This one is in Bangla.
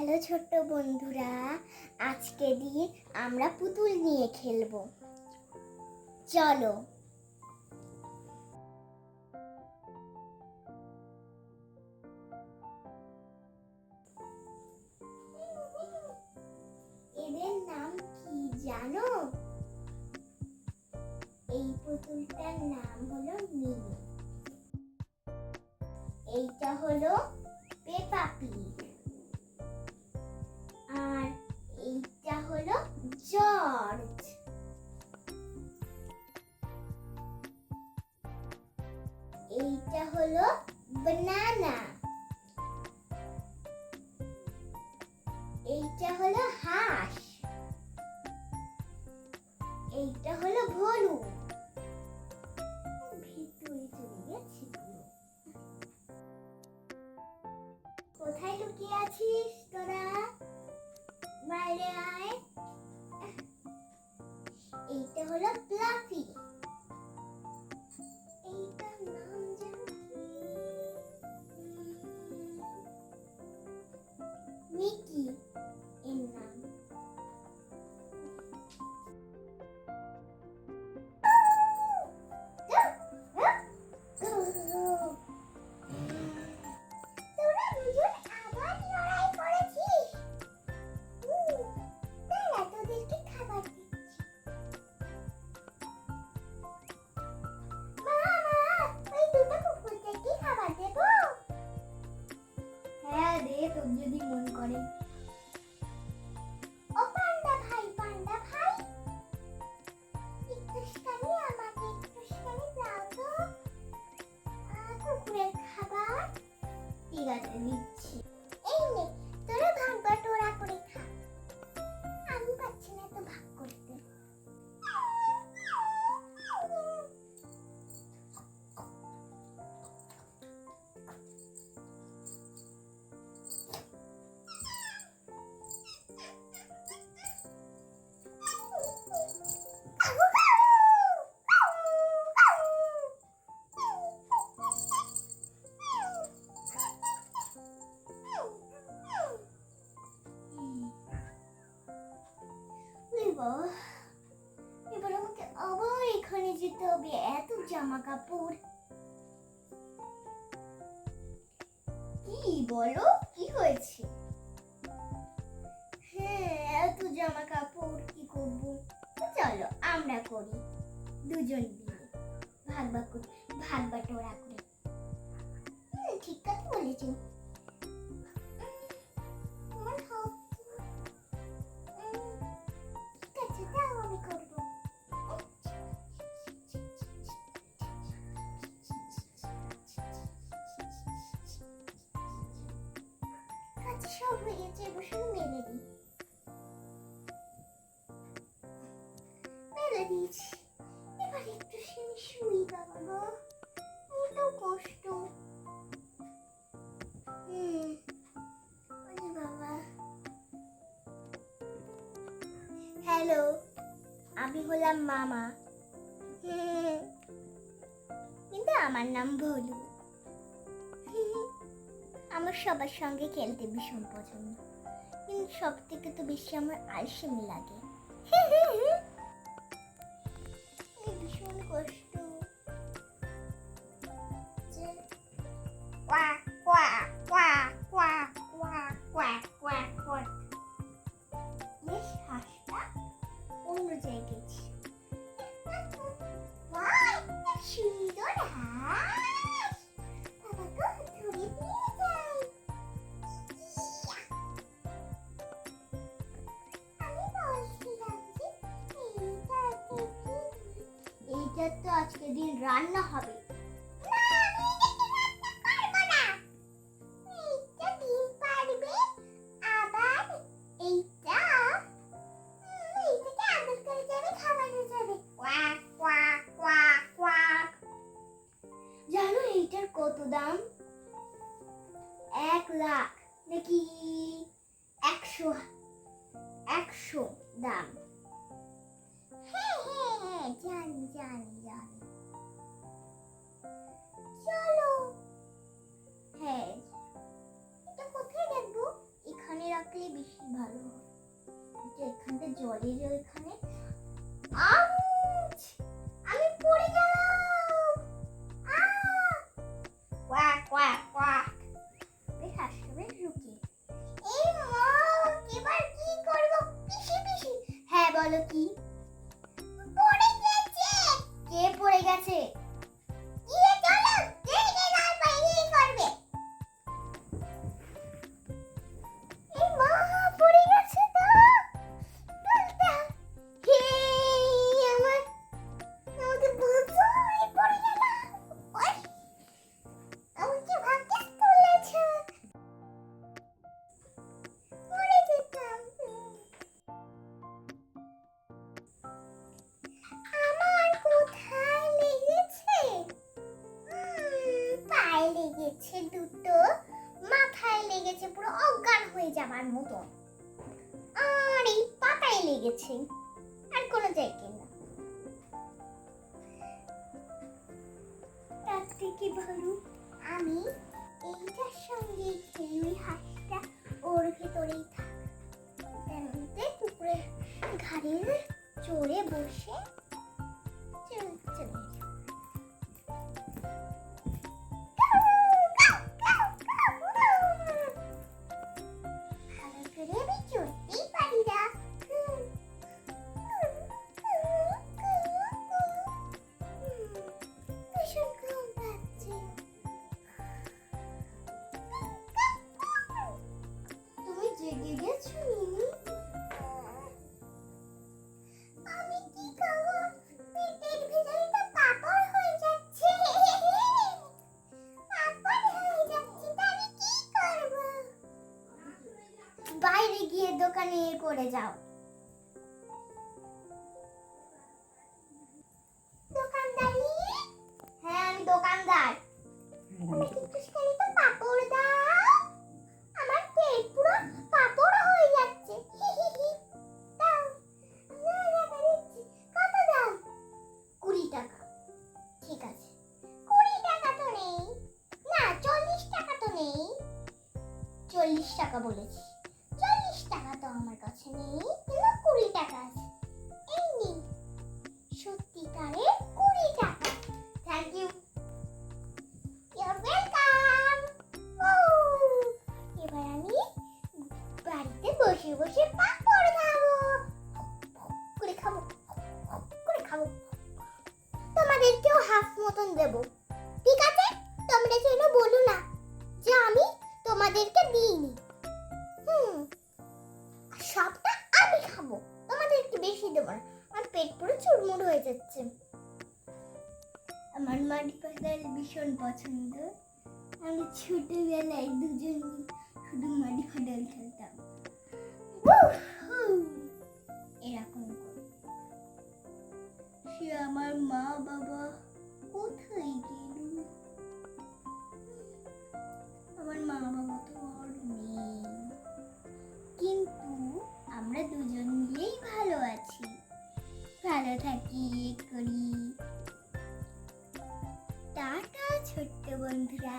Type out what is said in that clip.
হ্যালো ছোট্ট বন্ধুরা, আজকে দিন আমরা পুতুল নিয়ে খেলবো। চলো। এদের নাম কি জানো? এই পুতুলটার নাম হলো মিনি, এইটা হলো পেপা পিগ, আর এইটা হলো জর্জ। এইটা হলো বানানা, এইটা হলো হাঁস, এইটা হলো ভলু। ভিতরে চলে গেছে। কোথায় লুকিয়ে আছিস তোরা? বাইরে আয়। এইটা হলো প্লাফি, এইটার নাম যেন মিকি এর নাম। তোরা দুজন আবার লড়াই করেছিস। দাঁড়া, তোদেরকে খাবার দিচ্ছি। মা, ওই দুটো কুকুরকে খাবার দেবো? হ্যাঁ দে, তোর যদি মন করে। ও পান্ডা ভাই, একটুখানি আমাকে একটুখানি দাও তো কুকুরের খাবার। ঠিক আছে, দিচ্ছি। এই নে, তোরা ভাগ বাটোয়ারা করে খা। আমি পাচ্ছি না তো ভাগ করতে। এবার আমাকে আবার এখানে যেতে হবে, এত জামা কাপড়। কি বলো, কি হয়েছে? হ্যাঁ, এত জামা কাপড় কি করব? চলো আমরা করি, দুজন মিলে ভাগ বাটোয়ারা করে। ঠিক কথা বলেছো। আমি করবো। কাছে সব হয়ে গেছে, এবার শুধু মেলে দিয়েছি। এবার একটু শুই বাবা গো, এত কষ্ট। বাবা, হ্যালো, আমি হলাম মামা। কিন্তু আমার নাম ভলু। আমার সবার সঙ্গে খেলতে ভীষণ পছন্দ, কিন্তু সব থেকে তো বেশি আমার আলসেমি লাগে। ভীষণ কষ্ট। বেশ, হাঁসটা অন্য জায়গায় ছিল। সুন্দর হাঁস, বাবাকে ধরে নিয়ে যাই। আমি বলছিলাম যে এইটা তো আজকে দিন রান্না হবে। জানো এইটার কত দাম? 1 লাখ নাকি 100 দাম। হ্যাঁ, জানি। চলো। হ্যাঁ, এটা কোথায় রাখবো? এখানে রাখলে করলে বেশি ভালো হয়। এখানটা জলের ওইখানে আমি পড়ে গেলাম। Quack quack quack. বেশ আসবে বেশ রুকি। এই মা, এবার কি করব? পিসি পিসি। হ্যাঁ বলো কি? পড়ে গেছে। কে পড়ে গেছে? ইয়ে চলো, যেদিকে যাও বাইরেই করবে। এই মা পড়ে গেছে তো। তুলতে হে আমার, আমাকে বুঝো আমি পড়ে গেলাম। ওই আমাকে ভাগ্যে তুলেছে। পড়ে যেতাম। আমার কোথায় লেগেছে? পায়ে লেগেছে দুটো, মাথায় লেগেছে পুরো অজ্ঞান হয়ে যাবার মতো, আর এই পাতায় লেগেছে, আর কোনো জায়গায় না। তার থেকে ভালো আমি এইটার সঙ্গে খেলি, ওই হাঁসটা ওর ভেতরেই থাক। পুকুরের ঘাড়ে চড়ে বসে চলে ভালো করে আমি চড়তেই পারি না। ভীষণ ঘুম পাচ্ছে। তুমি জেগে গেছো মিনি? আমি কি খাবো? পেটের ভিতরে তো পাপড় হয়ে যাচ্ছে। পাপড় হয়ে যাচ্ছে, তাহলে কি করব? বাইরে গিয়ে দোকানে করে যাও। দোকানদারি? হ্যাঁ আমি দোকানদার। আমাকে একটুখানি তো পাপড় দাও। আমার পেট পুরো পাপড় হয়ে যাচ্ছে। দাও। কত দাম? 20 টাকা। ঠিক আছে, 20 টাকা তো নেই। না 40 টাকা তো নেই। 40 টাকা বলেছি। 40 টাকা তো আমার কাছে নেই, কিন্তু 20 টাকা আছে। এই নিন, সত্যিকারে 20 টাকা। Thank you. You're welcome. এবার আমি বাড়িতে বসে বসে পাপড় খাবো। করে খাবো, করে খাবো। তোমাদেরকেও হাফ মতন দেবো, ঠিক আছে? তোমরা যেন বলো না যে আমি তোমাদেরকে দিইনি। সবটা আমি খাবো, তোমাদেরকে বেশি দেবো না। আমার পেট পুরো চুরমুর হয়ে যাচ্ছে। আমার মাটি পাতাল ভীষণ পছন্দ। আমি ছোটবেলায় দুজন শুধু মাটি ফাটাল খেলতাম। এরকম করে। সে আমার মা বাবা কোথায় গেল? আমার মা বাবা তো আর নেই, কিন্তু আমরা দুজন মিলেই ভালো আছি, ভালো থাকি করি। টাটা ছোট্ট বন্ধুরা।